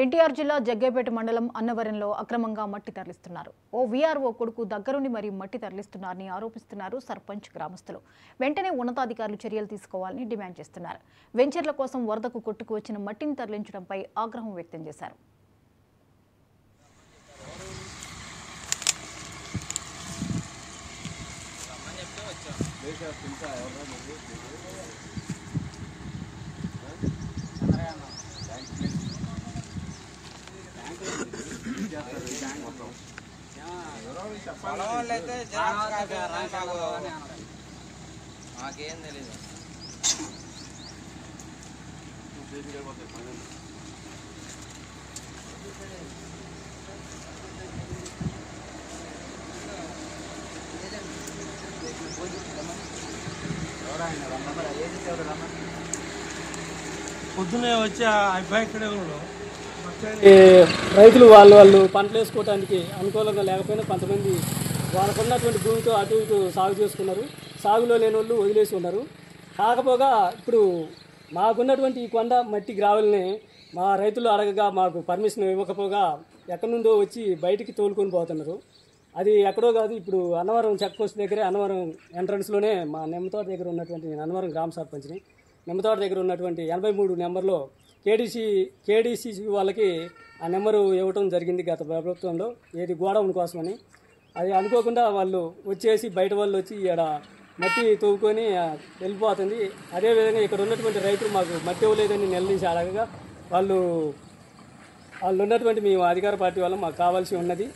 ఎన్టీఆర్ జిల్లా జగ్గేపేట మండలం అన్నవరంలో అక్రమంగా మట్టి తరలిస్తున్నారు. ఓ వీఆర్ఓ కొడుకు దగ్గరుండి మరీ మట్టి తరలిస్తున్నారని ఆరోపిస్తున్నారు సర్పంచ్ గ్రామస్తులు. వెంటనే ఉన్నతాధికారులు చర్యలు తీసుకోవాలని డిమాండ్ చేస్తున్నారు. వెంచర్ల కోసం వరదకు కొట్టుకు వచ్చిన మట్టిని తరలించడంపై ఆగ్రహం వ్యక్తం చేశారు. మాకేం తెలీదు. పొద్దున్నే వచ్చి ఆ అబ్బాయి ఇక్కడే ఉన్నాడు. రైతులు వాళ్ళు పంటలు వేసుకోవడానికి అనుకూలంగా లేకపోయినా కొంతమంది వాళ్ళకున్నటువంటి భూమితో అటు ఇటు సాగు చేసుకున్నారు. సాగులో లేని వాళ్ళు వదిలేసి ఉన్నారు. కాకపోగా ఇప్పుడు మాకున్నటువంటి ఈ కొండ మట్టి గ్రావెల్ని మా రైతులు అడగగా మాకు పర్మిషన్ ఇవ్వకపోగా ఎక్కడి నుండో వచ్చి బయటికి తోలుకొని పోతున్నారు. అది ఎక్కడో కాదు, ఇప్పుడు అన్నవరం చెక్ పోస్ట్ దగ్గరే, అన్నవరం ఎంట్రన్స్లోనే మా నిమ్మతోట దగ్గర ఉన్నటువంటి, అన్నవరం గ్రామ సర్పంచ్ని, నిమ్మతోట దగ్గర ఉన్నటువంటి 83 నెంబర్లో కేడీసీ వాళ్ళకి ఆ నెంబరు ఇవ్వటం జరిగింది గత ప్రభుత్వంలో, ఏది గోడౌన్ కోసమని. అది అనుకోకుండా వాళ్ళు వచ్చేసి బయట వాళ్ళు వచ్చి ఇక్కడ మట్టి తవ్వుకొని వెళ్ళిపోతుంది. అదేవిధంగా ఇక్కడ ఉన్నటువంటి రైతులు మాకు మట్టి ఇవ్వలేదని నిలదీసి అడగగా వాళ్ళు ఉన్నటువంటి మేము అధికార పార్టీ వాళ్ళు మాకు కావాల్సి ఉన్నది.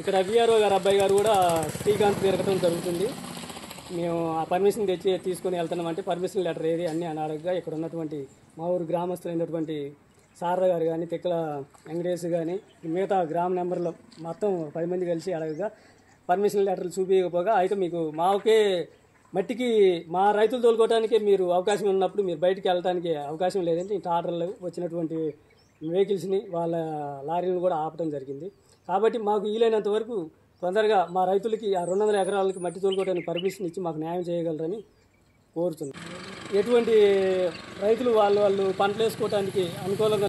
ఇక్కడ వీఆర్ఓ గారు అబ్బాయి గారు కూడా శ్రీకాంత్ తిరగటం జరుగుతుంది. మేము ఆ పర్మిషన్ తీసుకొని వెళ్తున్నామంటే పర్మిషన్ లెటర్ ఏది అన్నీ అని అడగగా ఇక్కడ ఉన్నటువంటి మా ఊరు గ్రామస్తులైనటువంటి సారథ గారు కానీ, తిక్కల వెంకటేష్ కానీ, మిగతా గ్రామ నెంబర్లో మొత్తం 10 మంది కలిసి అడగగా పర్మిషన్ లెటర్లు చూపించకపోగా, అయితే మీకు మాకే మట్టికి మా రైతులు తోలుకోవడానికి మీరు అవకాశం ఉన్నప్పుడు మీరు బయటికి వెళ్ళడానికి అవకాశం లేదంటే ఇంత ఆర్డర్లు వచ్చినటువంటి వెహికల్స్ని వాళ్ళ లారీలను కూడా ఆపడం జరిగింది. కాబట్టి మాకు వీలైనంత వరకు తొందరగా మా రైతులకి ఆ 200 ఎకరాలకి మట్టి తోలుకోవడానికి పర్మిషన్ ఇచ్చి మాకు న్యాయం చేయగలరని కోరుతున్నాం. ఎటువంటి రైతులు వాళ్ళు పంటలు వేసుకోవడానికి అనుకూలంగా